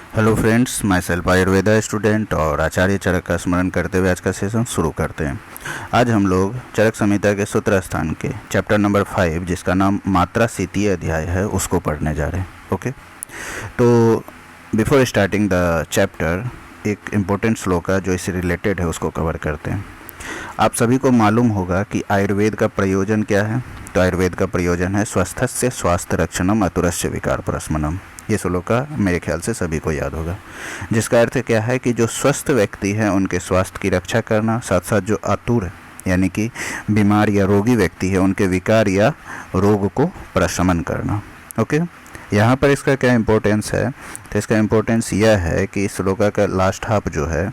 Hello friends, my self Ayurveda student और आचार्य चरक का स्मरण करते हुए आज का सेशन शुरू करते हैं। आज हम लोग चरक संहिता के सूत्र स्थान के चैप्टर नंबर 5 जिसका नाम मात्रा सीतीय अध्याय है उसको पढ़ने जा रहे हैं। ओके, तो बिफोर स्टार्टिंग द चैप्टर एक इम्पोर्टेंट श्लोक है जो इससे रिलेटेड है उसको कवर करते हैं। आप सभी को मालूम होगा कि आयुर्वेद का प्रयोजन क्या है। तो आयुर्वेद का प्रयोजन है स्वस्थस्य स्वास्थ्य रक्षणम अतुरस्य विकार प्रशमनम। ये श्लोक का मेरे ख्याल से सभी को याद होगा, जिसका अर्थ क्या है कि जो स्वस्थ व्यक्ति हैं उनके स्वास्थ्य की रक्षा करना, साथ साथ जो आतुर यानी कि बीमार या रोगी व्यक्ति है उनके विकार या रोग को प्रशमन करना। ओके, यहाँ पर इसका क्या इम्पोर्टेंस है? तो इसका इम्पोर्टेंस यह है कि इस श्लोक का लास्ट हाफ जो है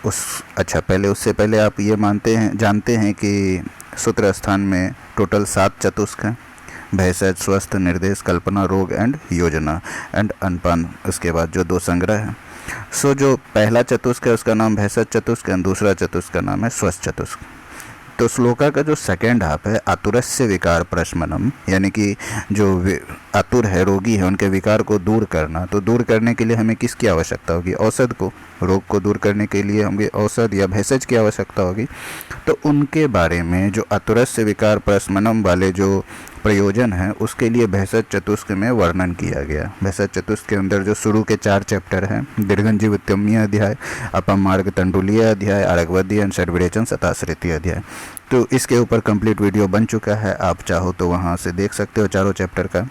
उससे पहले आप ये जानते हैं कि सूत्र स्थान में टोटल 7 चतुष्क हैं। भेषज, स्वस्थ, निर्देश, कल्पना, रोग एंड योजना एंड अनपान। उसके बाद जो 2 संग्रह है। जो पहला चतुष्क है उसका नाम भेषज चतुष्क है, दूसरा चतुष्क का नाम है स्वस्थ चतुष्क। तो श्लोका का जो सेकेंड हाफ है आतुरस्य विकार प्रशमनम, यानी कि जो आतुर है, रोगी है, उनके विकार को दूर करना। तो दूर करने के लिए हमें किसकी आवश्यकता होगी? औषध को। रोग को दूर करने के लिए हमें औषध या भेषज की आवश्यकता होगी। तो उनके बारे में जो आतुरस्य विकार प्रशमनम वाले जो प्रयोजन है उसके लिए भेषज चतुष्क में वर्णन किया गया। भेषज चतुष्क के अंदर जो शुरू के 4 चैप्टर हैं, दीर्घंजीवित्यम्य अध्याय, अपम मार्ग तंडुलीय अध्याय, आरगवद्य एंड सर्विरेचन सताश्रितीय अध्याय। तो इसके ऊपर कंप्लीट वीडियो बन चुका है, आप चाहो तो वहाँ से देख सकते हो चारों चैप्टर का।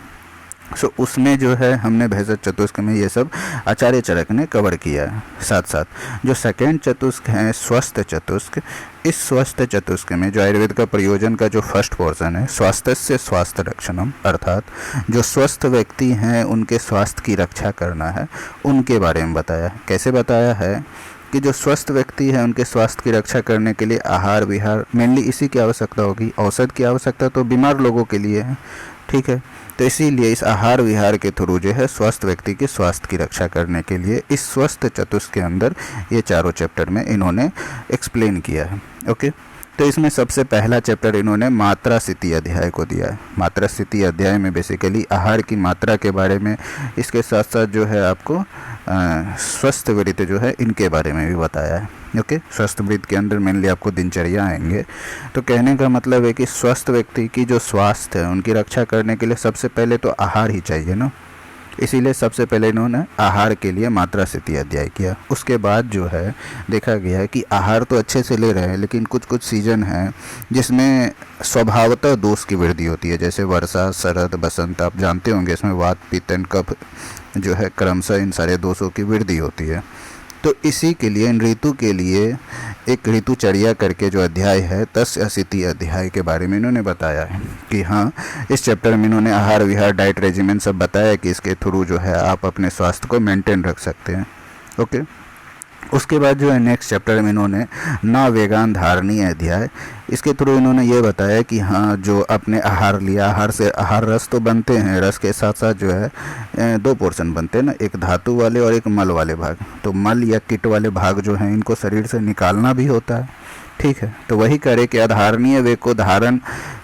उसमें जो है हमने भेषज चतुष्क में ये सब आचार्य चरक ने कवर किया है। साथ साथ जो सेकेंड चतुष्क है स्वस्थ चतुष्क, इस स्वस्थ चतुष्क में जो आयुर्वेद का प्रयोजन का जो फर्स्ट पोर्शन है स्वास्थ्य स्वास्थ्य रक्षणम, अर्थात जो स्वस्थ व्यक्ति हैं उनके स्वास्थ्य की रक्षा करना है, उनके बारे में बताया। कैसे बताया है कि जो स्वस्थ व्यक्ति है उनके स्वास्थ्य की रक्षा करने के लिए आहार विहार मेनली इसी की आवश्यकता होगी। औषध की आवश्यकता तो बीमार लोगों के लिए है, ठीक है। तो इसीलिए इस आहार विहार के थ्रू जो है स्वस्थ व्यक्ति के स्वास्थ्य की रक्षा करने के लिए इस स्वस्थ चतुष्क के अंदर ये चारों चैप्टर में इन्होंने एक्सप्लेन किया है। ओके, तो इसमें सबसे पहला चैप्टर इन्होंने मात्रा स्थिति अध्याय को दिया है। मात्रा स्थिति अध्याय में बेसिकली आहार की मात्रा के बारे में, इसके साथ साथ जो है आपको स्वस्थ वृत्त जो है इनके बारे में भी बताया है। ओके, स्वस्थ वृत्त के अंदर मेनली आपको दिनचर्या आएंगे। तो कहने का मतलब है कि स्वस्थ व्यक्ति की जो स्वास्थ्य है उनकी रक्षा करने के लिए सबसे पहले तो आहार ही चाहिए ना। इसीलिए सबसे पहले इन्होंने आहार के लिए मात्रा स्थिति अध्याय किया। उसके बाद जो है देखा गया है कि आहार तो अच्छे से ले रहे हैं, लेकिन कुछ कुछ सीजन हैं जिसमें स्वभावतः दोष की वृद्धि होती है, जैसे वर्षा, शरद, बसंत। आप जानते होंगे इसमें वात, पित्त, कफ जो है क्रमशः इन सारे दोषों की वृद्धि होती है। तो इसी के लिए इन ऋतु के लिए एक ऋतुचर्या करके जो अध्याय है तस्य असिति अध्याय के बारे में इन्होंने बताया है कि हाँ, इस चैप्टर में इन्होंने आहार विहार डाइट रेजिमेंट सब बताया कि इसके थ्रू जो है आप अपने स्वास्थ्य को मेंटेन रख सकते हैं। ओके, उसके बाद जो है नेक्स्ट चैप्टर में इन्होंने ना वेगान धारणीय अध्याय, इसके थ्रू इन्होंने ये बताया कि हाँ, जो आपने आहार लिया, आहार से आहार रस तो बनते हैं, रस के साथ साथ जो है 2 पोर्शन बनते हैं ना, एक धातु वाले और एक मल वाले भाग। तो मल या किट वाले भाग जो हैं इनको शरीर से निकालना भी होता है, ठीक है। तो वही करे कि अधारणीय वेग को धारण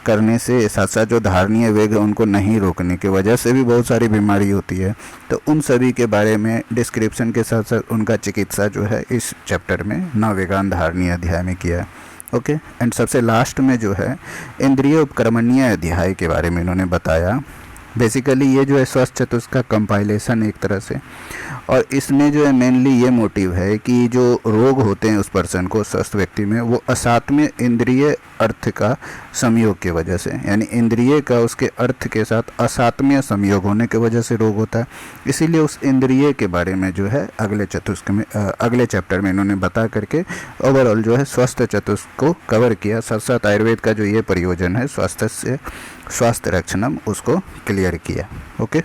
करने से साथ साथ जो धारणीय वेग है उनको नहीं रोकने की वजह से भी बहुत सारी बीमारी होती है। तो उन सभी के बारे में डिस्क्रिप्शन के साथ साथ उनका चिकित्सा जो है इस चैप्टर में न वेगान धारणीय अध्याय में किया है। ओके, एंड सबसे लास्ट में जो है इंद्रिय उपक्रमणीय अध्याय के बारे में इन्होंने बताया। बेसिकली ये जो है स्वस्थ चतुष्क का कंपाइलेशन एक तरह से, और इसमें जो है मेनली ये मोटिव है कि जो रोग होते हैं उस पर्सन को, स्वस्थ व्यक्ति में, वो असात्म्य इंद्रिय अर्थ का संयोग की वजह से, यानी इंद्रिय का उसके अर्थ के साथ असात्म्य संयोग होने की वजह से रोग होता है। इसीलिए उस इंद्रिय के बारे में जो है अगले चैप्टर में इन्होंने बता करके ओवरऑल जो है स्वस्थ चतुष्क को कवर किया। साथ साथ आयुर्वेद का जो ये प्रयोजन है स्वास्थ्य रक्षणम उसको क्लियर किया। ओके,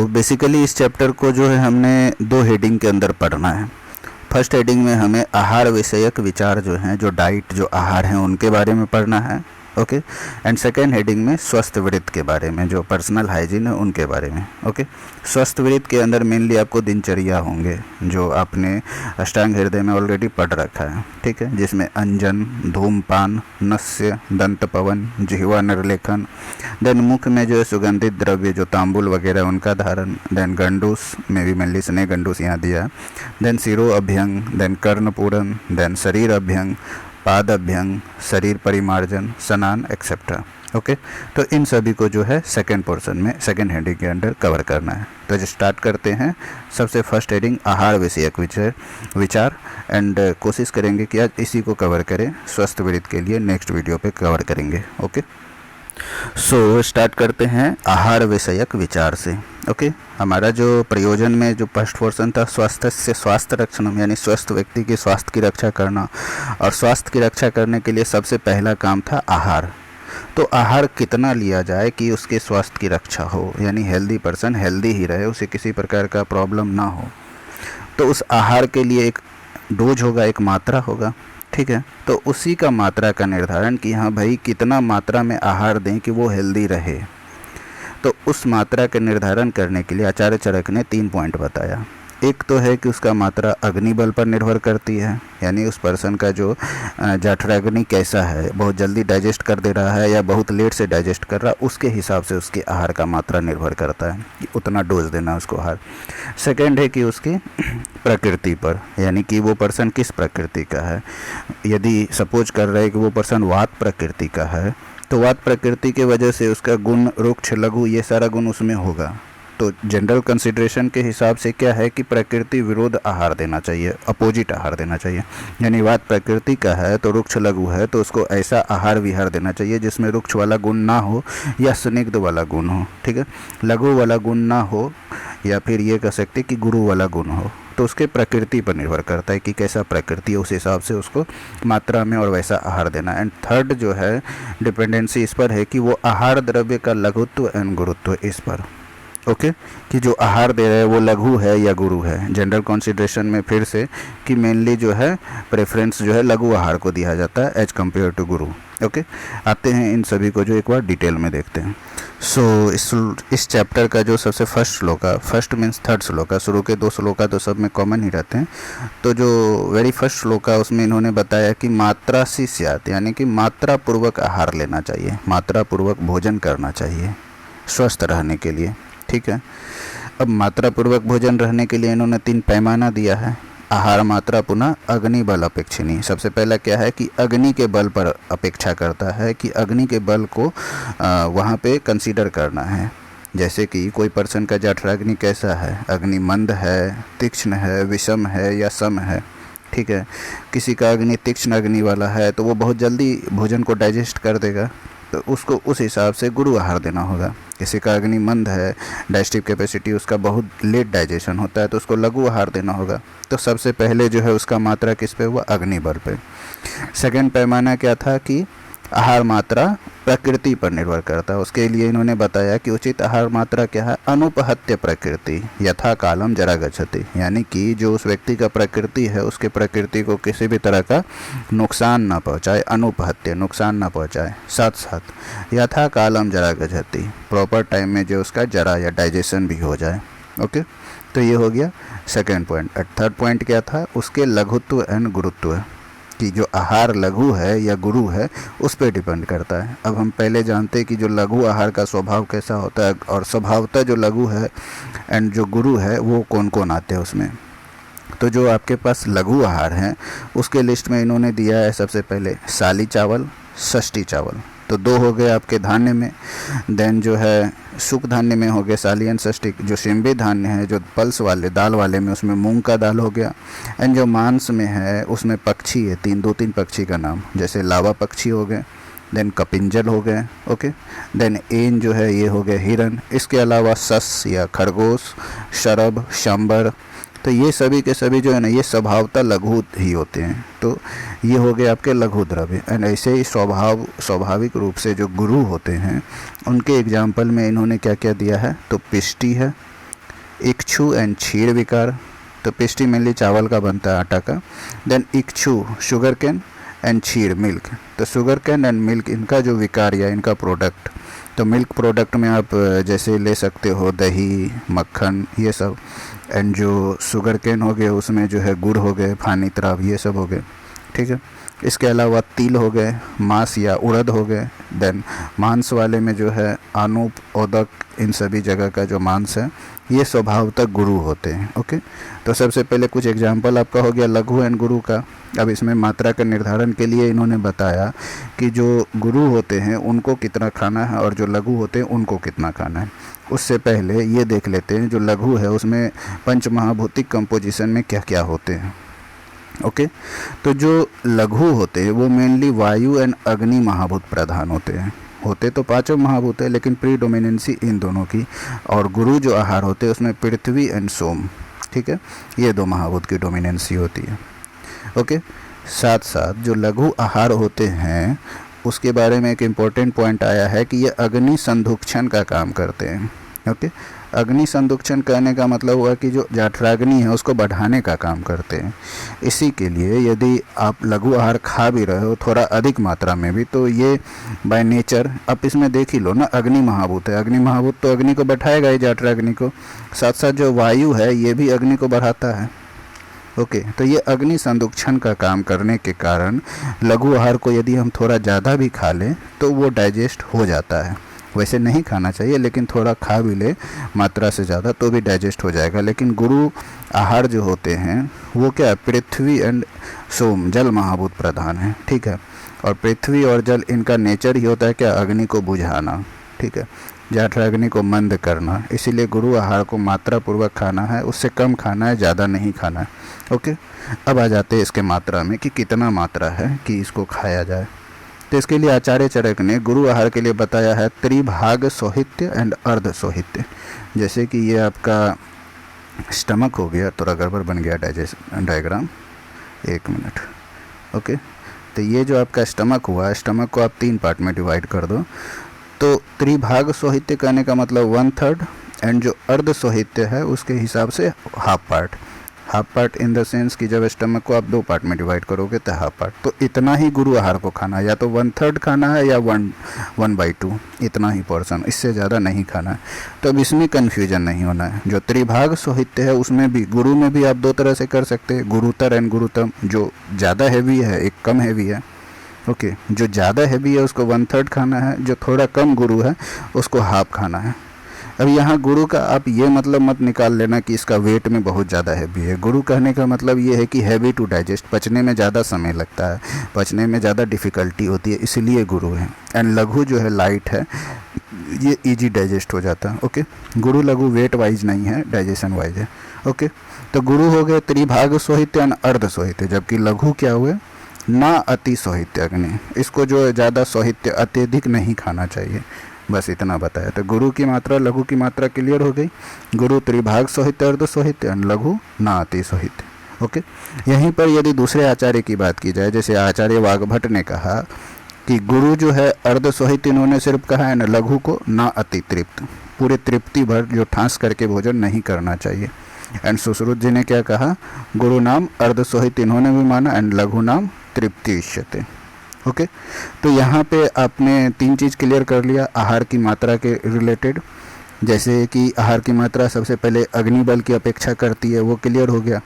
बेसिकली इस चैप्टर को जो है हमने 2 हेडिंग के अंदर पढ़ना है। फर्स्ट हेडिंग में हमें आहार विषयक विचार जो हैं, जो डाइट, जो आहार हैं उनके बारे में पढ़ना है। ओके। एंड सेकेंड हेडिंग में स्वस्थ वृत्त के बारे में, जो पर्सनल हाइजीन है उनके बारे में। ओके। स्वस्थ वृत्त के अंदर मेनली आपको दिनचर्या होंगे जो आपने अष्टांग हृदय में ऑलरेडी पढ़ रखा है, ठीक है, जिसमें अंजन, धूमपान, नस्य, दंत पवन, जिह्वा निर्लेखन, देन मुख में जो है सुगंधित द्रव्य जो तांबुल वगैरह उनका धारण, देन गंडूस में भी मेनली स्नेह गंडूस यहाँ दिया, देन सिरो अभ्यंग, देन कर्ण पूरन, देन शरीर अभ्यंग, पाद अभ्यंग, शरीर परिमार्जन, स्नान एक्सेट्रा। ओके। तो इन सभी को जो है सेकेंड पोर्शन में सेकेंड हेडिंग के अंडर कवर करना है। तो जो स्टार्ट करते हैं, सबसे फर्स्ट हेडिंग आहार विषयक विचार एंड कोशिश करेंगे कि आज इसी को कवर करें। स्वस्थ वृत्त के लिए नेक्स्ट वीडियो पे कवर करेंगे। ओके। सो स्टार्ट करते हैं आहार विषयक विचार से। ओके। हमारा जो प्रयोजन में जो फर्स्ट पोर्शन था स्वास्थ्य से स्वास्थ्य रक्षण, यानी स्वस्थ व्यक्ति के स्वास्थ्य की रक्षा करना, और स्वास्थ्य की रक्षा करने के लिए सबसे पहला काम था आहार। तो आहार कितना लिया जाए कि उसके स्वास्थ्य की रक्षा हो, यानी हेल्दी पर्सन हेल्दी ही रहे, उसे किसी प्रकार का प्रॉब्लम ना हो। तो उस आहार के लिए एक डोज होगा, एक मात्रा होगा, ठीक है। तो उसी का मात्रा का निर्धारण कि हाँ भाई कितना मात्रा में आहार दें कि वो हेल्दी रहे। तो उस मात्रा के निर्धारण करने के लिए आचार्य चरक ने 3 पॉइंट बताया। एक तो है कि उसका मात्रा अग्नि बल पर निर्भर करती है, यानी उस पर्सन का जो जठराग्नि कैसा है, बहुत जल्दी डाइजेस्ट कर दे रहा है या बहुत लेट से डाइजेस्ट कर रहा है, उसके हिसाब से उसके आहार का मात्रा निर्भर करता है कि उतना डोज देना उसको आहार। सेकंड है कि उसकी प्रकृति पर, यानी कि वो पर्सन किस प्रकृति का है। यदि सपोज कर रहे हैं कि वो पर्सन वात प्रकृति का है, तो वात प्रकृति के वजह से उसका गुण रुक्ष लघु ये सारा गुण उसमें होगा। तो जनरल कंसिडरेशन के हिसाब से क्या है कि प्रकृति विरोध आहार देना चाहिए, अपोजिट आहार देना चाहिए। यानी वात प्रकृति का है तो रुक्ष लघु है, तो उसको ऐसा आहार विहार देना चाहिए जिसमें रुक्ष वाला गुण ना हो या स्निग्ध वाला गुण हो, ठीक है, लघु वाला गुण ना हो, या फिर ये कह सकते कि गुरु वाला गुण हो। तो उसके प्रकृति पर निर्भर करता है कि कैसा प्रकृति है, उस हिसाब से उसको मात्रा में और वैसा आहार देना। एंड थर्ड जो है डिपेंडेंसी इस पर है कि वो आहार द्रव्य का लघुत्व एंड गुरुत्व इस पर। ओके। कि जो आहार दे रहे हैं वो लघु है या गुरु है। जनरल कंसिडरेशन में फिर से कि मेनली जो है प्रेफरेंस जो है लघु आहार को दिया जाता है as compare to Guru. Okay. आते हैं इन सभी को जो एक बार डिटेल में देखते हैं। सो इस चैप्टर का जो सबसे first shloka, first means third shloka, शुरू के 2 श्लोका तो सब में कॉमन ही रहते हैं। तो जो वेरी फर्स्ट श्लोका उसमें इन्होंने बताया कि मात्रा सी स्यात्, यानी कि मात्रा पूर्वक आहार लेना चाहिए, मात्रा पूर्वक भोजन करना चाहिए स्वस्थ रहने के लिए, ठीक है। अब मात्रा पूर्वक भोजन रहने के लिए इन्होंने 3 पैमाना दिया है। आहार मात्रा पुनः अग्नि बल अपेक्षिनी। सबसे पहला क्या है कि अग्नि के बल पर अपेक्षा करता है कि अग्नि के बल को वहाँ पे कंसीडर करना है। जैसे कि कोई पर्सन का जठराग्नि कैसा है, अग्नि मंद है, तीक्ष्ण है, विषम है या सम है, ठीक है। किसी का अग्नि तीक्ष्ण अग्नि वाला है तो वो बहुत जल्दी भोजन को डाइजेस्ट कर देगा, तो उसको उस हिसाब से गुरु आहार देना होगा। किसी का अग्नि मंद है, डाइजेस्टिव कैपेसिटी उसका बहुत लेट डाइजेशन होता है, तो उसको लघु आहार देना होगा। तो सबसे पहले जो है उसका मात्रा किस पे हुआ, अग्नि बल पे। सेकंड पैमाना क्या था कि आहार मात्रा प्रकृति पर निर्भर करता है। उसके लिए इन्होंने बताया कि उचित आहार मात्रा क्या है, अनुपहत्य प्रकृति यथा कालम जरा गच्छति, यानी कि जो उस व्यक्ति का प्रकृति है उसके प्रकृति को किसी भी तरह का नुकसान ना पहुंचाए, अनुपहत्य नुकसान ना पहुंचाए। साथ साथ यथा कालम जरा गच्छति, प्रॉपर टाइम में जो उसका जरा या डाइजेशन भी हो जाए। ओके। तो ये हो गया सेकेंड पॉइंट। थर्ड पॉइंट क्या था, उसके लघुत्व एंड गुरुत्व, कि जो आहार लघु है या गुरु है उस पर डिपेंड करता है। अब हम पहले जानते हैं कि जो लघु आहार का स्वभाव कैसा होता है, और स्वभावतः जो लघु है एंड जो गुरु है वो कौन कौन आते हैं उसमें। तो जो आपके पास लघु आहार हैं उसके लिस्ट में इन्होंने दिया है सबसे पहले साली चावल, षष्ठी चावल। तो 2 हो गए आपके धान्य में। देन जो है सुख धान्य में हो गए साली एंड षष्ठी। जो शिंबी धान्य है, जो पल्स वाले दाल वाले में, उसमें मूंग का दाल हो गया। एंड जो मांस में है उसमें पक्षी है, 2-3 पक्षी का नाम, जैसे लावा पक्षी हो गए, देन कपिंजल हो गए। ओके। देन एन जो है ये हो गए हिरन। इसके अलावा सस या खरगोश, शरभ, शंबर। तो ये सभी के सभी जो है ना ये स्वभावतः लघु ही होते हैं। तो ये हो गए आपके लघु द्रव्य। एंड ऐसे ही स्वाभाविक रूप से जो गुरु होते हैं उनके एग्जाम्पल में इन्होंने क्या क्या दिया है, तो पिष्टी है, इक्षु एंड क्षीर विकार। तो पिष्टी मेनली चावल का बनता है, आटा का। देन इक्षु शुगर केन एंड क्षीर मिल्क। तो शुगर कैन एंड मिल्क इनका जो विकार या इनका प्रोडक्ट, तो मिल्क प्रोडक्ट में आप जैसे ले सकते हो दही, मक्खन, ये सब। एंड जो शुगर कैन हो गए उसमें जो है गुड़ हो गए, फानी त्राव, ये सब हो गए, ठीक है। इसके अलावा तिल हो गए, मांस या उड़द हो गए। देन मांस वाले में जो है आनूप, ओदक, इन सभी जगह का जो मांस है ये स्वभावतः गुरु होते हैं। ओके, तो सबसे पहले कुछ एग्जाम्पल आपका हो गया लघु एंड गुरु का। अब इसमें मात्रा के निर्धारण के लिए इन्होंने बताया कि जो गुरु होते हैं उनको कितना खाना है और जो लघु होते हैं उनको कितना खाना है। उससे पहले ये देख लेते हैं जो लघु है उसमें पंचमहाभूतिक कंपोजिशन में क्या क्या होते हैं। ओके, तो जो लघु होते हैं वो मेनली वायु एंड अग्नि महाभूत प्रधान होते हैं। होते तो पांचों महाभूत है लेकिन प्रीडोमिनेंसी इन दोनों की। और गुरु जो आहार होते हैं उसमें पृथ्वी एंड सोम, ठीक है, ये दो महाभूत की डोमिनेंसी होती है। ओके, साथ साथ जो लघु आहार होते हैं उसके बारे में एक इम्पोर्टेंट पॉइंट आया है कि ये अग्नि संधुक्षण का काम करते हैं। ओके, अग्नि संदुक्षण कहने का मतलब हुआ कि जो जठराग्नि है उसको बढ़ाने का काम करते हैं। इसी के लिए यदि आप लघु आहार खा भी रहे हो थोड़ा अधिक मात्रा में भी, तो ये बाय नेचर, आप इसमें देख ही लो ना, अग्नि महाभूत है। अग्नि महाभूत तो अग्नि को बैठाएगा ही, जठराग्नि को। साथ साथ जो वायु है ये भी अग्नि को बढ़ाता है। ओके, तो ये अग्नि संदुक्षण का काम करने के कारण लघु आहार को यदि हम थोड़ा ज़्यादा भी खा लें तो वो डाइजेस्ट हो जाता है। वैसे नहीं खाना चाहिए लेकिन थोड़ा खा भी ले मात्रा से ज़्यादा तो भी डाइजेस्ट हो जाएगा। लेकिन गुरु आहार जो होते हैं वो क्या, पृथ्वी एंड सोम, जल महाभूत प्रधान है, ठीक है। और पृथ्वी और जल इनका नेचर ही होता है क्या, अग्नि को बुझाना, ठीक है, जठराग्नि को मंद करना। इसीलिए गुरु आहार को मात्रा पूर्वक खाना है, उससे कम खाना है, ज़्यादा नहीं खाना है। ओके, अब आ जाते हैं इसके मात्रा में कि कितना मात्रा है कि इसको खाया जाए। तो इसके लिए आचार्य चरक ने गुरु आहार के लिए बताया है त्रिभाग सोहित्य एंड अर्ध सोहित्य। जैसे कि ये आपका स्टमक हो गया, थोड़ा गड़बड़ बन गया डायग्राम, एक मिनट। ओके, तो ये जो आपका स्टमक हुआ, स्टमक को आप 3 पार्ट में डिवाइड कर दो। तो त्रिभाग सोहित्य कहने का मतलब 1/3, एंड जो अर्ध सोहित्य है उसके हिसाब से half part. Half part in the sense कि जब स्टमक को आप 2 पार्ट में डिवाइड करोगे तो हाफ पार्ट। तो इतना ही गुरु आहार को खाना है, या तो 1/3 खाना है या 1/2, इतना ही पोर्शन, इससे ज़्यादा नहीं खाना है। तो अब इसमें कन्फ्यूजन नहीं होना है। जो त्रिभाग सोहित्य है उसमें भी, गुरु में भी आप 2 तरह से कर सकते हैं, गुरुतर एंड गुरुतम। जो ज़्यादा हैवी है, एक कम हैवी है। ओके, जो ज़्यादा हैवी है उसको 1/3 खाना है, जो थोड़ा कम गुरु है उसको हाफ खाना है। अब यहाँ गुरु का आप ये मतलब मत निकाल लेना कि इसका वेट में बहुत ज़्यादा हैवी है। गुरु कहने का मतलब ये है कि हैवी टू डाइजेस्ट, पचने में ज़्यादा समय लगता है, पचने में ज़्यादा डिफ़िकल्टी होती है, इसलिए गुरु है। एंड लघु जो है लाइट है, ये इजी डाइजेस्ट हो जाता है। ओके, गुरु लघु वेट वाइज नहीं है, डाइजेशन वाइज है। ओके, तो गुरु हो गए त्रिभाग सोहित्य एंड अर्ध सोहित्य, जबकि लघु क्या हुए, ना अति सोहित्य अग्नि। इसको जो ज़्यादा सोहित्य अत्यधिक नहीं खाना चाहिए, बस इतना बताया। तो गुरु की मात्रा, लघु की मात्रा क्लियर हो गई। गुरु त्रिभाग सोहित्य, अर्ध सोहित्य, लघु ना अति सोहित्य। ओके, यहीं पर यदि दूसरे आचार्य की बात की जाए, जैसे आचार्य वाग्भट ने कहा कि गुरु जो है अर्ध सोहित्य इन्होंने सिर्फ कहा है ना, लघु को ना अति तृप्त, पूरे तृप्ति भर जो ठांस करके भोजन नहीं करना चाहिए। एंड सुश्रुत जी ने क्या कहा, गुरु नाम अर्ध सोहित्य इन्होंने भी माना, एंड लघु नाम तृप्ति इष्यते। ओके, तो यहाँ पे आपने 3 चीज़ क्लियर कर लिया आहार की मात्रा के रिलेटेड। जैसे कि आहार की मात्रा सबसे पहले अग्निबल की अपेक्षा करती है, वो क्लियर हो गया।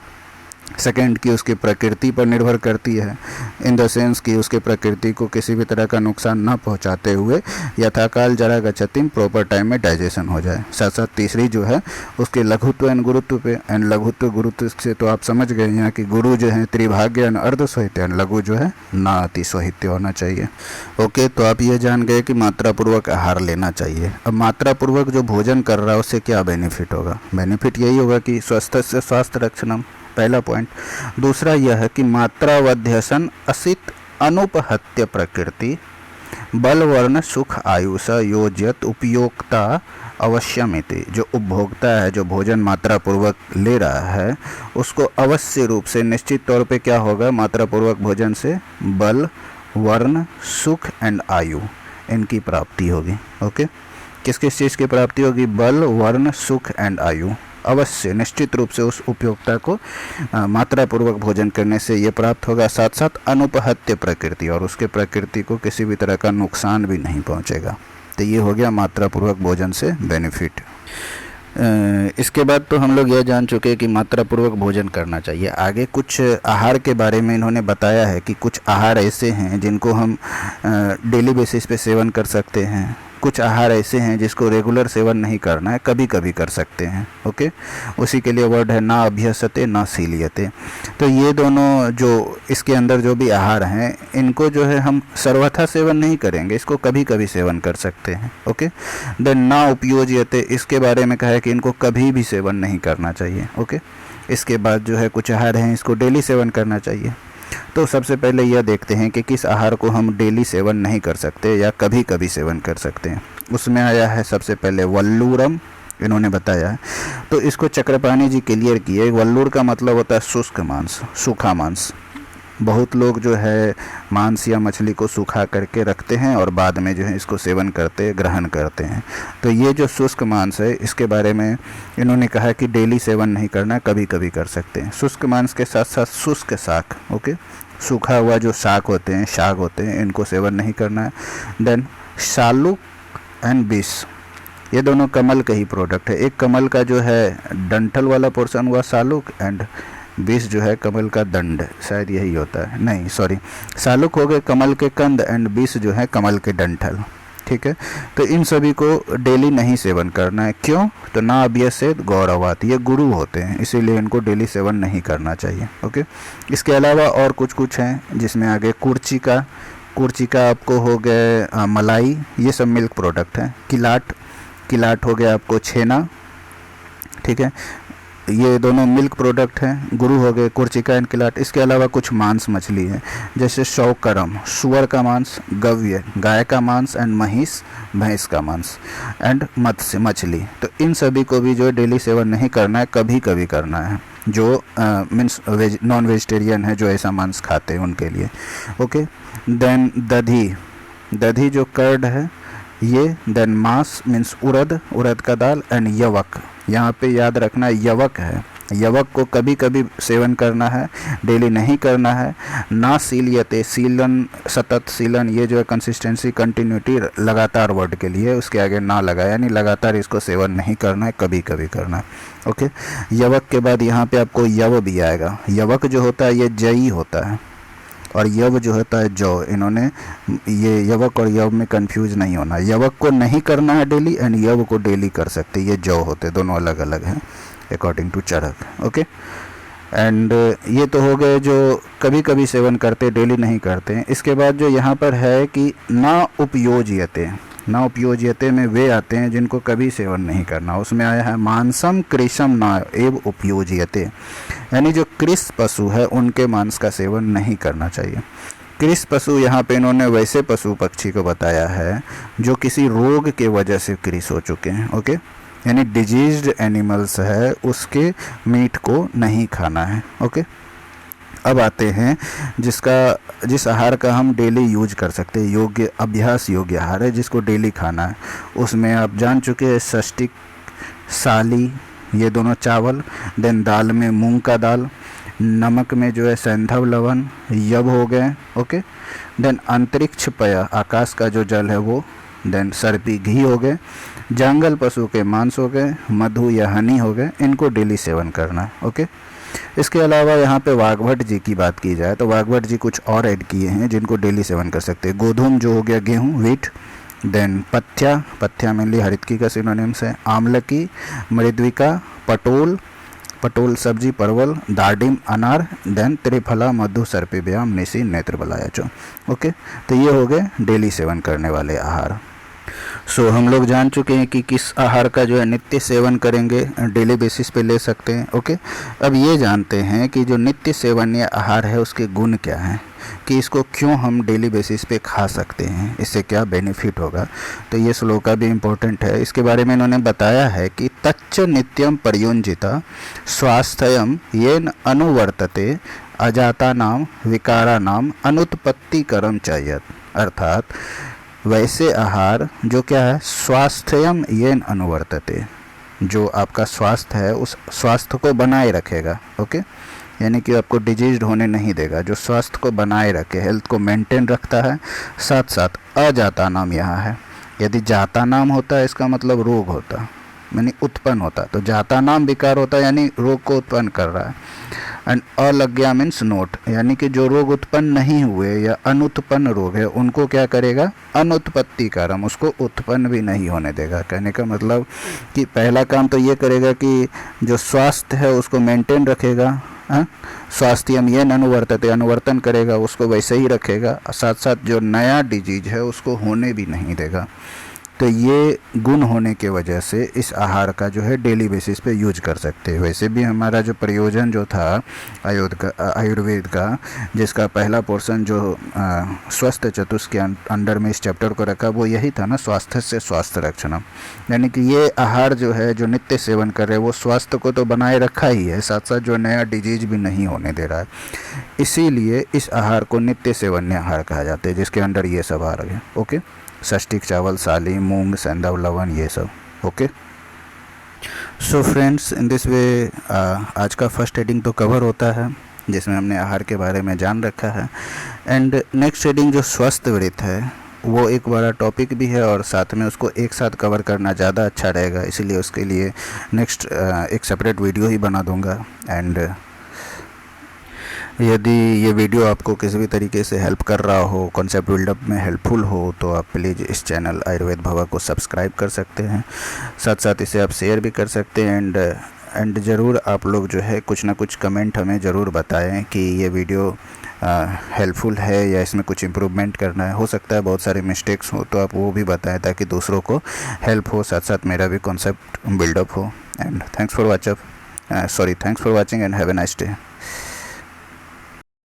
सेकंड की उसकी प्रकृति पर निर्भर करती है, इन द सेंस कि उसके प्रकृति को किसी भी तरह का नुकसान न पहुंचाते हुए यथाकाल जरा गच्छतिम, प्रॉपर टाइम में डाइजेशन हो जाए। साथ साथ तीसरी जो है उसके लघुत्व एंड गुरुत्व पे, एंड लघुत्व गुरुत्व से तो आप समझ गए यहाँ कि गुरु जो है त्रिभाग्य एंड अर्ध सोहित्य, एंड लघु जो है ना अति सोहित्य होना चाहिए। ओके, तो आप ये जान गए कि मात्रा पूर्वक आहार लेना चाहिए। अब मात्रा पूर्वक जो भोजन कर रहा है उससे क्या बेनिफिट होगा, बेनिफिट यही होगा कि स्वस्थ से स्वास्थ्य रक्षणम, पहला पॉइंट। दूसरा यह है कि मात्रावध्यसन असित अनुपहत्य प्रकृति बल वर्ण सुख आयुष योज्यत उपयोक्ता अवश्यमिति। जो उपभोक्ता है, जो भोजन मात्रा पूर्वक ले रहा है, उसको अवश्य रूप से निश्चित तौर पे क्या होगा, मात्रा पूर्वक भोजन से बल वर्ण सुख एंड आयु इनकी प्राप्ति होगी। ओके, किस किस चीज़ की प्राप्ति होगी, बल वर्ण सुख एंड आयु। अवश्य निश्चित रूप से उस उपयोक्ता को मात्रापूर्वक भोजन करने से ये प्राप्त होगा, साथ साथ अनुपहत्य प्रकृति, और उसके प्रकृति को किसी भी तरह का नुकसान भी नहीं पहुंचेगा। तो ये हो गया मात्रापूर्वक भोजन से बेनिफिट। इसके बाद तो हम लोग यह जान चुके हैं कि मात्रापूर्वक भोजन करना चाहिए। आगे कुछ आहार के बारे में इन्होंने बताया है कि कुछ आहार ऐसे हैं जिनको हम डेली बेसिस पे सेवन कर सकते हैं, कुछ आहार ऐसे हैं जिसको रेगुलर सेवन नहीं करना है, कभी कभी कर सकते हैं। ओके, उसी के लिए वर्ड है ना अभ्यसते ना सीलियते। तो ये दोनों जो इसके अंदर जो भी आहार हैं, इनको जो है हम सर्वथा सेवन नहीं करेंगे, इसको कभी कभी सेवन कर सकते हैं। ओके, देन ना उपयोज्यते, इसके बारे में कहा है कि इनको कभी भी सेवन नहीं करना चाहिए। ओके, इसके बाद जो है कुछ आहार हैं इसको डेली सेवन करना चाहिए। तो सबसे पहले यह देखते हैं कि किस आहार को हम डेली सेवन नहीं कर सकते या कभी कभी सेवन कर सकते हैं। उसमें आया है सबसे पहले वल्लूरम, इन्होंने बताया है। तो इसको चक्रपाणी जी क्लियर किए। वल्लूर का मतलब होता है शुष्क मांस, सूखा मांस। बहुत लोग जो है मांस या मछली को सूखा करके रखते हैं और बाद में जो है इसको सेवन करते, ग्रहण करते हैं। तो ये जो शुष्क मांस है, इसके बारे में इन्होंने कहा कि डेली सेवन नहीं करना, कभी कभी कर सकते हैं। शुष्क मांस के साथ साथ शुष्क शाक, ओके, सूखा हुआ जो शाक होते हैं, शाक होते हैं, इनको सेवन नहीं करना है। देन शालुक एंड बिस, ये दोनों कमल के ही प्रोडक्ट है। एक कमल का जो है डंठल वाला पोर्शन हुआ शालुक, एंड बिस जो है कमल का दंड, शायद यही होता है, नहीं सॉरी, शालुक हो गए कमल के कंद एंड बिस जो है कमल के डंठल। ठीक है, तो इन सभी को डेली नहीं सेवन करना है। क्यों? तो ना अभ्यसेत गौरवात, ये गुरु होते हैं, इसीलिए इनको डेली सेवन नहीं करना चाहिए। ओके, इसके अलावा और कुछ हैं जिसमें आगे कुर्चिका, कुर्चिका आपको हो गए मलाई, ये सब मिल्क प्रोडक्ट हैं। किलाट, किलाट हो गया आपको छेना। ठीक है, ये दोनों मिल्क प्रोडक्ट हैं। गुरु हो गए कुर्चिका एंड किलाट। इसके अलावा कुछ मांस मछली है, जैसे शौकरम, सुअर का मांस, गव्य, गाय का मांस, एंड महिष, भैंस का मांस, एंड मत्स्य, मछली। तो इन सभी को भी जो डेली सेवन नहीं करना है, कभी कभी करना है। जो मीन्स नॉन वेजिटेरियन है, जो ऐसा मांस खाते हैं उनके लिए। ओके, देन दधी, दधी जो कर्ड है ये। देन मांस मीन्स उड़द, उड़द का दाल, एंड यवक, यहाँ पे याद रखना यवक है, यवक को कभी कभी सेवन करना है, डेली नहीं करना है। ना सीलियते, सीलन, सतत सीलन, ये जो है कंसिस्टेंसी, कंटिन्यूटी, लगातार वर्ड के लिए उसके आगे ना लगा, यानी लगातार इसको सेवन नहीं करना है, कभी कभी करना है। ओके, यवक के बाद यहाँ पे आपको यव भी आएगा। यवक जो होता है ये जई होता है, और यव जो होता है जौ। इन्होंने ये यवक और यव में कंफ्यूज नहीं होना। यवक को नहीं करना है डेली, एंड यव को डेली कर सकते, ये जौ होते, दोनों अलग अलग हैं according to Charak. Okay, and ये तो हो गए जो कभी कभी सेवन करते, डेली नहीं करते हैं। इसके बाद जो यहाँ पर है कि ना उपयोज्यते, ना उपयोज्यते में वे आते हैं जिनको कभी सेवन नहीं करना। उसमें आया है मांसम कृषम ना एव उपयोज्यते, यानी जो कृष पशु है उनके मांस का सेवन नहीं करना चाहिए। कृष पशु यहाँ पे इन्होंने वैसे पशु पक्षी को बताया है जो किसी रोग के वजह से कृष हो चुके हैं। ओके, यानी डिजीज्ड एनिमल्स है, उसके मीट को नहीं खाना है। ओके, अब आते हैं जिस आहार का हम डेली यूज कर सकते हैं, योग्य अभ्यास योग्य आहार है जिसको डेली खाना है। उसमें आप जान चुके हैं षष्टिक, साली, ये दोनों चावल। देन दाल में मूंग का दाल, नमक में जो है सैंधव लवण, यव हो गए। ओके, देन अंतरिक्ष पय, आकाश का जो जल है वो। देन सर्पी, घी हो गए। जंगल पशु के मांस हो गए, मधु या हनी हो गए, इनको डेली सेवन करना है। ओके, इसके अलावा यहाँ पे वाघभट जी की बात की जाए तो वाघभट जी कुछ और ऐड किए हैं जिनको डेली सेवन कर सकते हैं। गोधूम जो हो गया गेहूँ, व्हीट। देन पथ्या, पथ्या मेनली हरितकी का सिनोनिम्स है। आमलकी, मृद्विका, पटोल, पटोल सब्जी, परवल, दाडिम, अनार। देन त्रिफला, मधु, सर्पी, व्यायाम, निशी, नेत्र बलायाचो। ओके, तो ये हो गए डेली सेवन करने वाले आहार। सो हम लोग जान चुके हैं कि किस आहार का जो है नित्य सेवन करेंगे, डेली बेसिस पे ले सकते हैं। ओके, अब ये जानते हैं कि जो नित्य सेवनीय आहार है उसके गुण क्या हैं, कि इसको क्यों हम डेली बेसिस पे खा सकते हैं, इससे क्या बेनिफिट होगा। तो ये श्लोका भी इम्पोर्टेंट है। इसके बारे में इन्होंने बताया है कि तच्च नित्यम पर्युंजिता स्वास्थ्यम येन अनुवर्तते अजाता नाम विकारा नाम अनुत्पत्ति करम चयत, अर्थात वैसे आहार जो क्या है, स्वास्थ्यम येन अनुवर्तते, जो आपका स्वास्थ्य है उस स्वास्थ्य को बनाए रखेगा। ओके, यानी कि आपको डिजीज होने नहीं देगा, जो स्वास्थ्य को बनाए रखे, हेल्थ को मेंटेन रखता है। साथ साथ अजाता नाम यहाँ है। यदि जाता नाम होता है इसका मतलब रोग होता, यानी उत्पन्न होता, तो जाता नाम विकार होता यानी रोग को उत्पन्न कर रहा है। एंड अलज्ञा मीन्स नोट, यानी कि जो रोग उत्पन्न नहीं हुए या अनुत्पन्न रोग है उनको क्या करेगा, अनुत्पत्ति कारम, उसको उत्पन्न भी नहीं होने देगा। कहने का मतलब कि पहला काम तो ये करेगा कि जो स्वास्थ्य है उसको मेंटेन रखेगा। स्वास्थ्यम ये अनुवर्तते, अनुवर्तन करेगा, उसको वैसे ही रखेगा। साथ साथ जो नया डिजीज है उसको होने भी नहीं देगा। तो ये गुण होने के वजह से इस आहार का जो है डेली बेसिस पे यूज कर सकते हैं। वैसे भी हमारा जो प्रयोजन जो था आयुर्वेद का, जिसका पहला पोर्शन जो स्वस्थ चतुष्क के अंडर में इस चैप्टर को रखा, वो यही था ना, स्वास्थ्य से स्वास्थ्य रक्षणम। यानी कि ये आहार जो है जो नित्य सेवन कर रहे हैं वो स्वास्थ्य को तो बनाए रखा ही है, साथ साथ जो नया डिजीज भी नहीं होने दे रहा है। इसीलिए इस आहार को नित्य सेवन्य आहार कहा जाता है, जिसके अंडर ये सब आ रहे हैं। ओके, षष्टिक चावल, साली, मूंग, सेंधव, लवन, ये सब। Okay, so friends, in this way आज का फर्स्ट हेडिंग तो कवर होता है, जिसमें हमने आहार के बारे में जान रखा है। एंड नेक्स्ट हेडिंग जो स्वस्थ वृत्त है वो एक बड़ा टॉपिक भी है और साथ में उसको एक साथ कवर करना ज़्यादा अच्छा रहेगा, इसीलिए उसके लिए नेक्स्ट एक सेपरेट वीडियो ही बना दूंगा। एंड यदि ये वीडियो आपको किसी भी तरीके से हेल्प कर रहा हो, कॉन्सेप्ट बिल्डअप में हेल्पफुल हो, तो आप प्लीज़ इस चैनल आयुर्वेद भवा को सब्सक्राइब कर सकते हैं। साथ साथ इसे आप शेयर भी कर सकते हैं। एंड ज़रूर आप लोग जो है कुछ ना कुछ कमेंट हमें ज़रूर बताएं कि ये वीडियो हेल्पफुल है या इसमें कुछ इम्प्रूवमेंट करना है। हो सकता है बहुत सारे मिस्टेक्स हो तो आप वो भी बताएं ताकि दूसरों को हेल्प हो, साथ साथ मेरा भी कॉन्सेप्ट बिल्डअप हो। And thanks for watching and have a nice day.